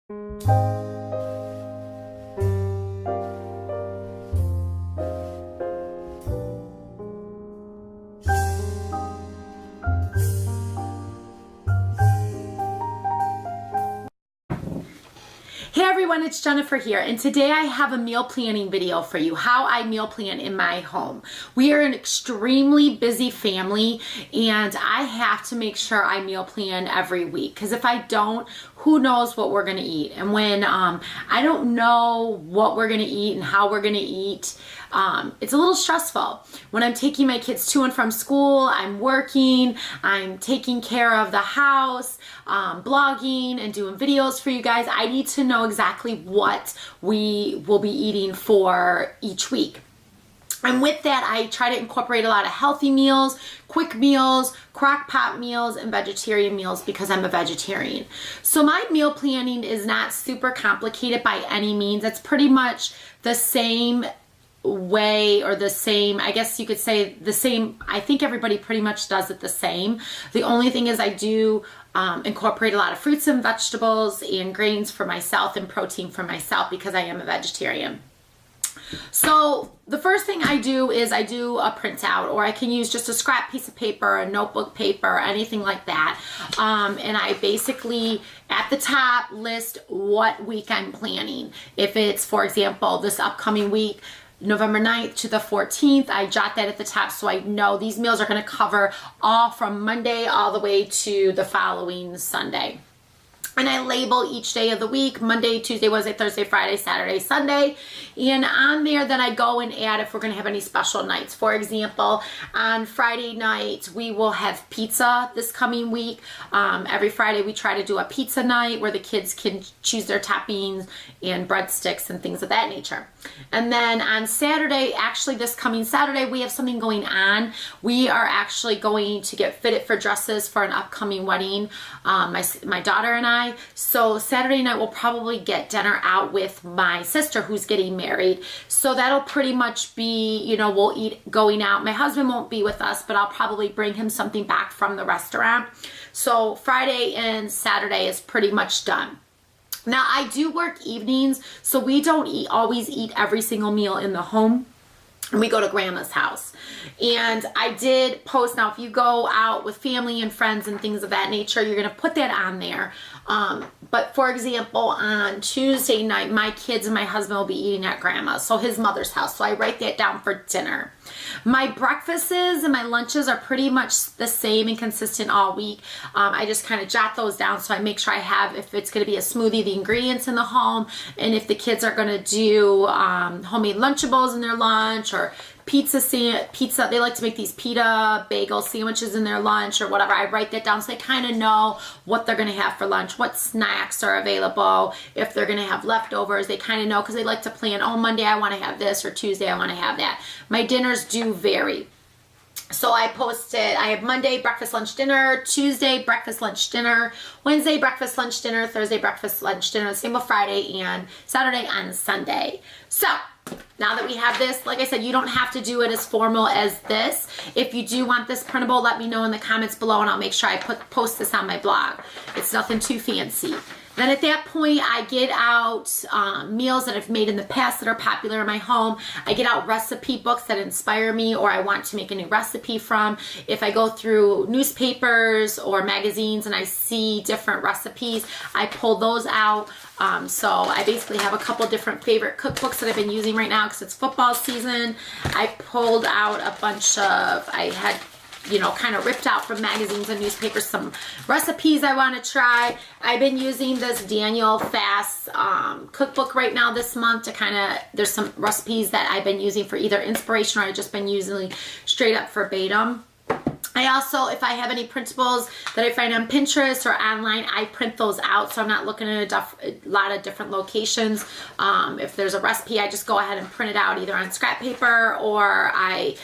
Hey everyone, it's Jennifer here, and today I have a meal planning video for you, how I meal plan in my home. We are an extremely busy family, and I have to make sure I meal plan every week, because if I don't, who knows what we're going to eat. And when I don't know what we're going to eat and how we're going to eat, it's a little stressful. When I'm taking my kids to and from school, I'm working, I'm taking care of the house, blogging and doing videos for you guys. I need to know exactly what we will be eating for each week. And with that, I try to incorporate a lot of healthy meals, quick meals, crock pot meals, and vegetarian meals because I'm a vegetarian. So my meal planning is not super complicated by any means. It's pretty much the same way, or the same, I guess you could say the same. I think everybody pretty much does it the same. The only thing is I do incorporate a lot of fruits and vegetables and grains for myself and protein for myself because I am a vegetarian. So the first thing I do is I do a printout, or I can use just a scrap piece of paper, a notebook paper, anything like that. And I basically at the top list what week I'm planning. If it's, for example, this upcoming week, November 9th to the 14th, I jot that at the top so I know these meals are going to cover all from Monday all the way to the following Sunday. And I label each day of the week: Monday, Tuesday, Wednesday, Thursday, Friday, Saturday, Sunday. And on there then I go and add if we're going to have any special nights. For example, on Friday night we will have pizza this coming week. Every Friday we try to do a pizza night where the kids can choose their toppings and breadsticks and things of that nature. And then on Saturday, actually this coming Saturday, we have something going on. We are actually going to get fitted for dresses for an upcoming wedding, my daughter and I. So Saturday night we'll probably get dinner out with my sister who's getting married. So that'll pretty much be, you know, we'll eat going out. My husband won't be with us, but I'll probably bring him something back from the restaurant. So Friday and Saturday is pretty much done. Now I do work evenings, so we don't always eat every single meal in the home. And we go to grandma's house. And I did post, now if you go out with family and friends and things of that nature, you're going to put that on there. But for example, on Tuesday night, my kids and my husband will be eating at grandma's, so his mother's house. So I write that down for dinner. My breakfasts and my lunches are pretty much the same and consistent all week. I just kind of jot those down so I make sure I have, if it's going to be a smoothie, the ingredients in the home, and if the kids are going to do homemade Lunchables in their lunch, or pizza, they like to make these pita bagel sandwiches in their lunch or whatever. I write that down so they kind of know what they're going to have for lunch, what snacks are available, if they're going to have leftovers. They kind of know because they like to plan, oh, Monday I want to have this, or Tuesday I want to have that. My dinners do vary. So I posted, I have Monday breakfast, lunch, dinner, Tuesday breakfast, lunch, dinner, Wednesday breakfast, lunch, dinner, Thursday breakfast, lunch, dinner, the same with Friday, and Saturday and Sunday. So now that we have this, like I said, you don't have to do it as formal as this. If you do want this printable, let me know in the comments below and I'll make sure I post this on my blog. It's nothing too fancy. Then at that point, I get out meals that I've made in the past that are popular in my home. I get out recipe books that inspire me or I want to make a new recipe from. If I go through newspapers or magazines and I see different recipes, I pull those out. So I basically have a couple different favorite cookbooks that I've been using right now because it's football season. I pulled out a bunch of, I had, you know, kind of ripped out from magazines and newspapers some recipes I want to try. I've been using this Daniel Fast cookbook right now this month to kind of, there's some recipes that I've been using for either inspiration or I've just been using straight up verbatim. I also, if I have any printables that I find on Pinterest or online, I print those out so I'm not looking at a lot of different locations. If there's a recipe, I just go ahead and print it out either on scrap paper or I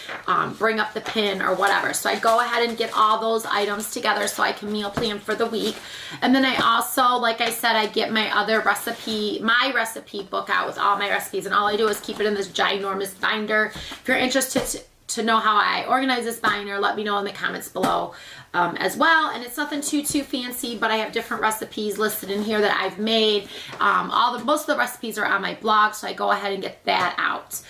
bring up the pin or whatever. So I go ahead and get all those items together so I can meal plan for the week. And then I also, like I said, I get my other recipe, my recipe book out with all my recipes, and all I do is keep it in this ginormous binder. If you're interested to know how I organize this binder, let me know in the comments below as well. And it's nothing too fancy, but I have different recipes listed in here that I've made. Most of the recipes are on my blog, so I go ahead and get that out.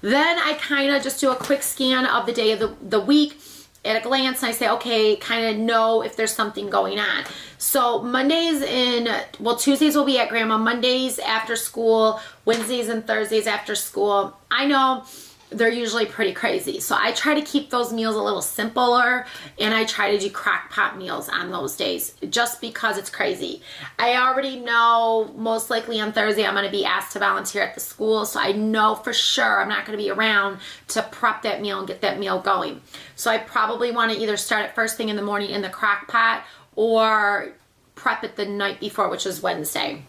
Then I kind of just do a quick scan of the day of the week at a glance, and I say, okay, kind of know if there's something going on. So Tuesdays will be at Grandma, Mondays after school, Wednesdays and Thursdays after school. I know they're usually pretty crazy. So I try to keep those meals a little simpler, and I try to do crock pot meals on those days just because it's crazy. I already know most likely on Thursday I'm going to be asked to volunteer at the school, so I know for sure I'm not going to be around to prep that meal and get that meal going. So I probably want to either start it first thing in the morning in the crock pot or prep it the night before, which is Wednesday.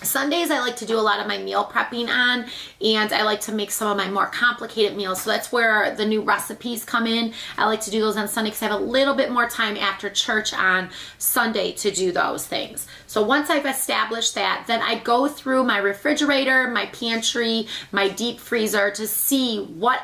Sundays I like to do a lot of my meal prepping on, and I like to make some of my more complicated meals. So that's where the new recipes come in. I like to do those on Sunday because I have a little bit more time after church on Sunday to do those things. So once I've established that, then I go through my refrigerator, my pantry, my deep freezer to see what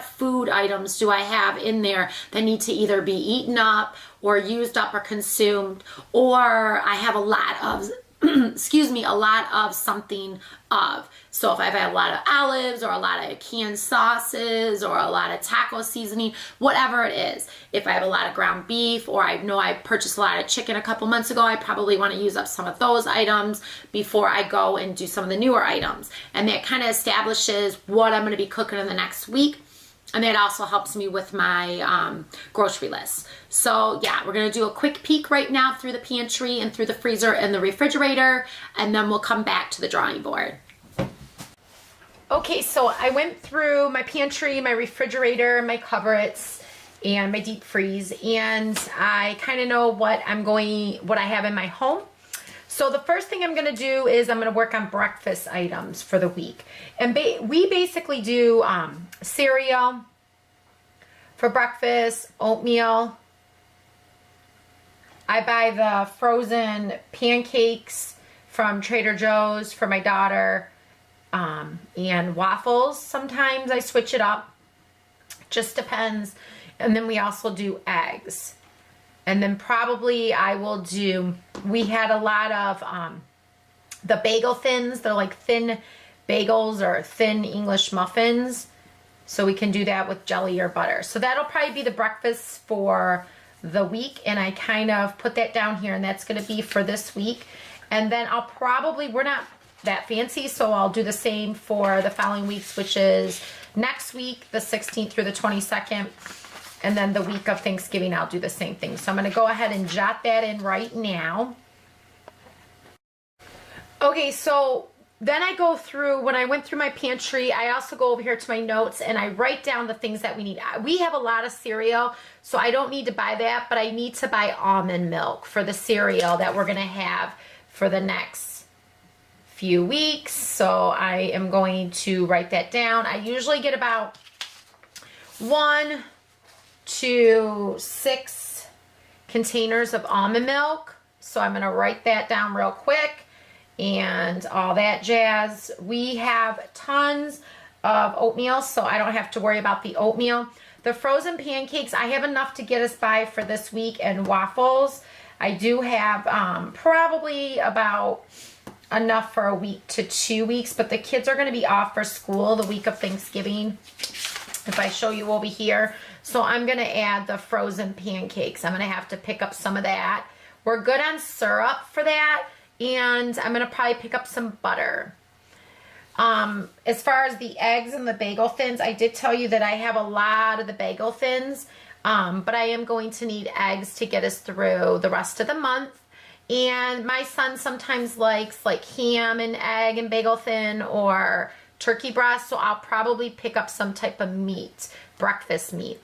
food items do I have in there that need to either be eaten up or used up or consumed, or I have a lot of a lot of something of. So if I've had a lot of olives or a lot of canned sauces or a lot of taco seasoning, whatever it is. If I have a lot of ground beef, or I know I purchased a lot of chicken a couple months ago, I probably want to use up some of those items before I go and do some of the newer items. And that kind of establishes what I'm going to be cooking in the next week. And that also helps me with my grocery list. So yeah, we're gonna do a quick peek right now through the pantry and through the freezer and the refrigerator, and then we'll come back to the drawing board. Okay, so I went through my pantry, my refrigerator, my cupboards, and my deep freeze, and I kind of know what I have in my home. So the first thing I'm going to do is I'm going to work on breakfast items for the week. And we basically do cereal for breakfast, oatmeal. I buy the frozen pancakes from Trader Joe's for my daughter, and waffles. Sometimes I switch it up. Just depends. And then we also do eggs. And then probably we had a lot of the bagel thins. They're like thin bagels or thin English muffins. So we can do that with jelly or butter. So that'll probably be the breakfast for the week. And I kind of put that down here, and that's going to be for this week. And then we're not that fancy, so I'll do the same for the following weeks, which is next week, the 16th through the 22nd. And then the week of Thanksgiving, I'll do the same thing. So I'm going to go ahead and jot that in right now. Okay, so then I go through, when I went through my pantry, I also go over here to my notes and I write down the things that we need. We have a lot of cereal, so I don't need to buy that, but I need to buy almond milk for the cereal that we're going to have for the next few weeks. So I am going to write that down. I usually get about 1 to 6 containers of almond milk. So I'm going to write that down real quick and all that jazz. We have tons of oatmeal, so I don't have to worry about the oatmeal. The frozen pancakes, I have enough to get us by for this week, and waffles. I do have probably about enough for a week to 2 weeks, but the kids are going to be off for school the week of Thanksgiving, if I show you over here. So I'm going to add the frozen pancakes. I'm going to have to pick up some of that. We're good on syrup for that, and I'm going to probably pick up some butter. As far as the eggs and the bagel thins, I did tell you that I have a lot of the bagel thins, but I am going to need eggs to get us through the rest of the month. And my son sometimes likes like ham and egg and bagel thin or turkey breast, so I'll probably pick up some type of meat, breakfast meat.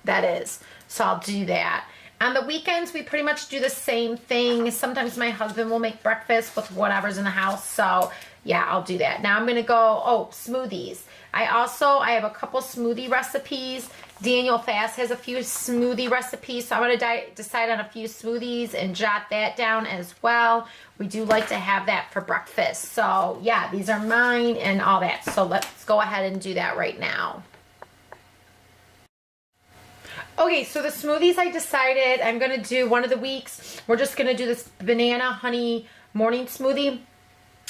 That is. So I'll do that. On the weekends, we pretty much do the same thing. Sometimes my husband will make breakfast with whatever's in the house. So yeah, I'll do that. Now I'm going to go, smoothies. I have a couple smoothie recipes. Daniel Fast has a few smoothie recipes. So I'm going to decide on a few smoothies and jot that down as well. We do like to have that for breakfast. So yeah, these are mine and all that. So let's go ahead and do that right now. Okay, so the smoothies I decided I'm going to do one of the weeks. We're just going to do this banana honey morning smoothie.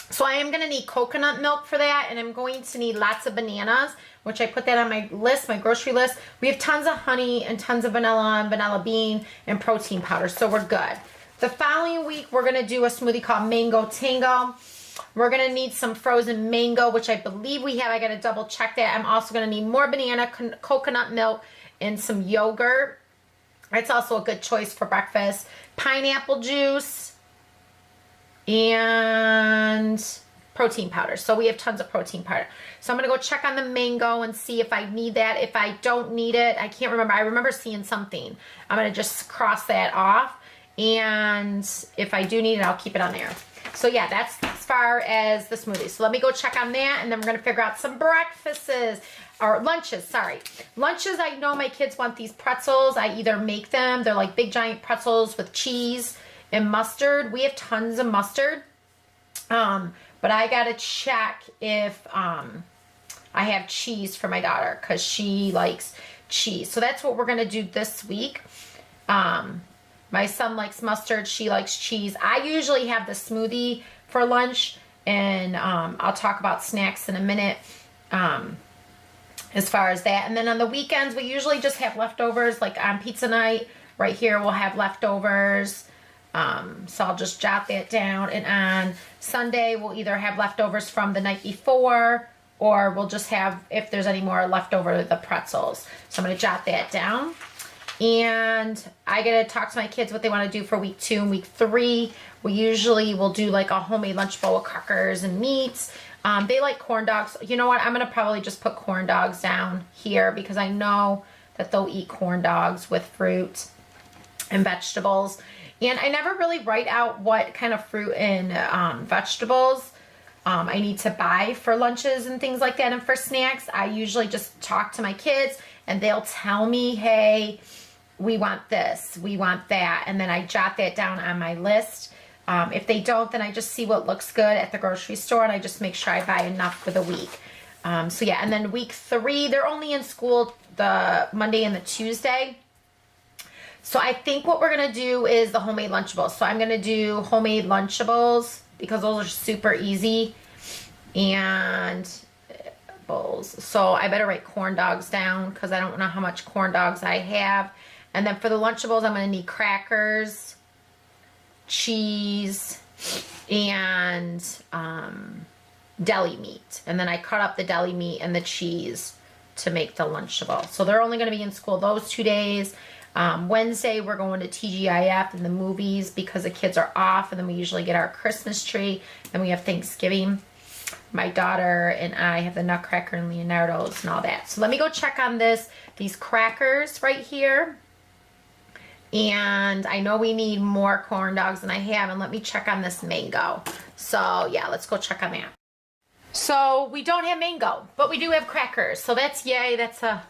So I am going to need coconut milk for that, and I'm going to need lots of bananas, which I put that on my list, my grocery list. We have tons of honey and tons of vanilla and vanilla bean and protein powder, so we're good. The following week, we're going to do a smoothie called Mango Tango. We're going to need some frozen mango, which I believe we have. I got to double check that. I'm also going to need more banana, coconut milk, and some yogurt. It's also a good choice for breakfast. Pineapple juice and protein powder. So we have tons of protein powder. So I'm going to go check on the mango and see if I need that. If I don't need it, I can't remember. I remember seeing something. I'm going to just cross that off. And if I do need it, I'll keep it on there. So yeah, that's as far as the smoothie. So let me go check on that, and then we're going to figure out some breakfasts. Or lunches, sorry. Lunches, I know my kids want these pretzels. I either make them. They're like big giant pretzels with cheese and mustard. We have tons of mustard. But I got to check if I have cheese for my daughter, because she likes cheese. So that's what we're going to do this week. My son likes mustard. She likes cheese. I usually have the smoothie for lunch, and I'll talk about snacks in a minute. As far as that. And then on the weekends, we usually just have leftovers, like on pizza night. Right here, we'll have leftovers. So I'll just jot that down. And on Sunday, we'll either have leftovers from the night before, or we'll just have, if there's any more left over, the pretzels. So I'm going to jot that down. And I get to talk to my kids what they want to do for week 2 and week 3. We usually will do like a homemade lunch bowl with crackers and meats. They like corn dogs. You know what? I'm going to probably just put corn dogs down here, because I know that they'll eat corn dogs with fruit and vegetables. And I never really write out what kind of fruit and vegetables I need to buy for lunches and things like that and for snacks. I usually just talk to my kids, and they'll tell me, hey, we want this, we want that. And then I jot that down on my list. If they don't, then I just see what looks good at the grocery store, and I just make sure I buy enough for the week. So yeah, and then week 3, they're only in school the Monday and the Tuesday. So I think what we're going to do is the homemade Lunchables. So I'm going to do homemade Lunchables, because those are super easy. And bowls. So I better write corn dogs down, because I don't know how much corn dogs I have. And then for the Lunchables, I'm going to need crackers, cheese, and deli meat. And then I cut up the deli meat and the cheese to make the Lunchable. So they're only going to be in school those 2 days. Wednesday, we're going to TGIF and the movies, because the kids are off. And then we usually get our Christmas tree. Then we have Thanksgiving. My daughter and I have the Nutcracker and Leonardo's and all that. So let me go check on these crackers right here. And I know we need more corn dogs than I have. And let me check on this mango. So yeah, let's go check on that. So we don't have mango, but we do have crackers. So that's yay. That's a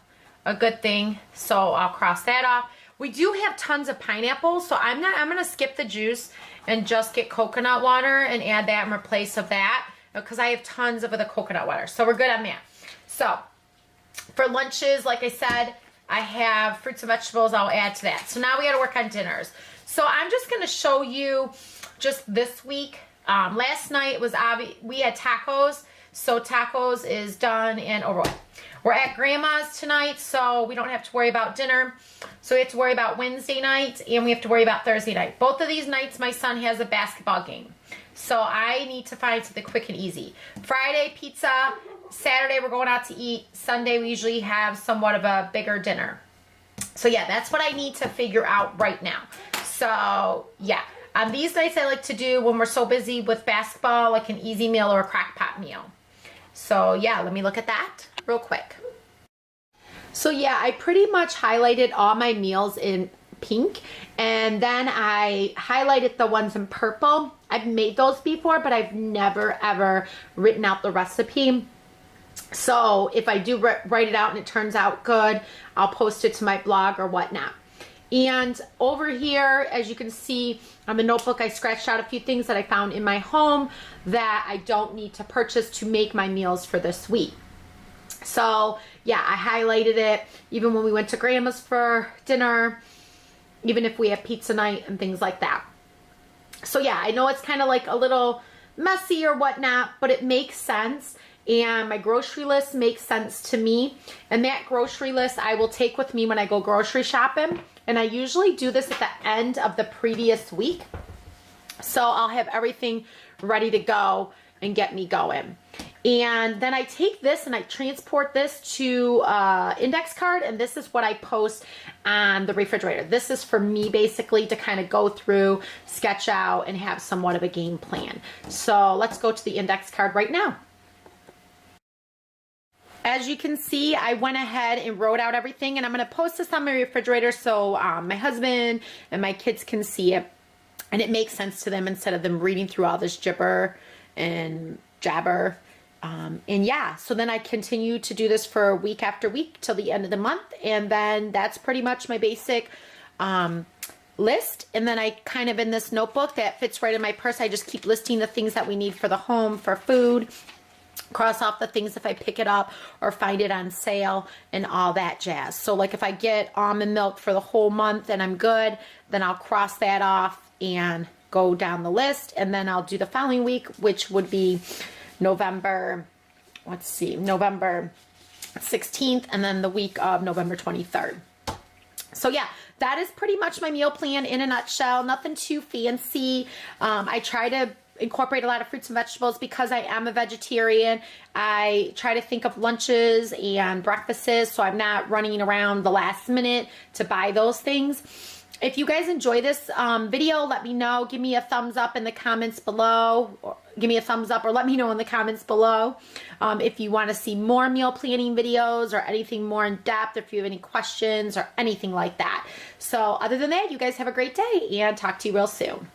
good thing. So I'll cross that off. We do have tons of pineapple. So I'm going to skip the juice and just get coconut water and add that in replace of that, because I have tons of the coconut water. So we're good on that. So for lunches, like I said, I have fruits and vegetables. I'll add to that. So now we got to work on dinners. So I'm just going to show you just this week. Last night was we had tacos. So tacos is done and over with. We're at Grandma's tonight, so we don't have to worry about dinner. So we have to worry about Wednesday night, and we have to worry about Thursday night. Both of these nights, my son has a basketball game. So I need to find something quick and easy. Friday, pizza. Saturday, we're going out to eat. Sunday, we usually have somewhat of a bigger dinner. So yeah, that's what I need to figure out right now. So yeah, on these nights, I like to do, when we're so busy with basketball, like an easy meal or a crock pot meal. So yeah, let me look at that real quick. So yeah, I pretty much highlighted all my meals in pink, and then I highlighted the ones in purple. I've made those before, but I've never ever written out the recipe. So if I do write it out and it turns out good, I'll post it to my blog or whatnot. And over here, as you can see on the notebook, I scratched out a few things that I found in my home that I don't need to purchase to make my meals for this week. So yeah, I highlighted it even when we went to grandma's for dinner, even if we have pizza night and things like that. So yeah, I know it's kind of like a little messy or whatnot, but it makes sense. And my grocery list makes sense to me. And that grocery list I will take with me when I go grocery shopping. And I usually do this at the end of the previous week. So I'll have everything ready to go and get me going. And then I take this and I transport this to index card, and this is what I post on the refrigerator. This is for me basically to kind of go through, sketch out, and have somewhat of a game plan. So let's go to the index card right now. As you can see, I went ahead and wrote out everything, and I'm going to post this on my refrigerator so my husband and my kids can see it, and it makes sense to them instead of them reading through all this gibber and jabber. And yeah, so then I continue to do this for week after week till the end of the month, and then that's pretty much my basic list. And then I kind of, in this notebook that fits right in my purse, I just keep listing the things that we need for the home, for food, cross off the things if I pick it up or find it on sale and all that jazz. So like if I get almond milk for the whole month and I'm good, then I'll cross that off and go down the list, and then I'll do the following week, which would be November 16th, and then the week of November 23rd. So yeah, that is pretty much my meal plan in a nutshell. Nothing too fancy. I try to incorporate a lot of fruits and vegetables because I am a vegetarian. I try to think of lunches and breakfasts, so I'm not running around the last minute to buy those things. If you guys enjoy this video, let me know. Give me a thumbs up in the comments below. Or give me a thumbs up or let me know in the comments below if you want to see more meal planning videos or anything more in depth, if you have any questions or anything like that. So other than that, you guys have a great day and talk to you real soon.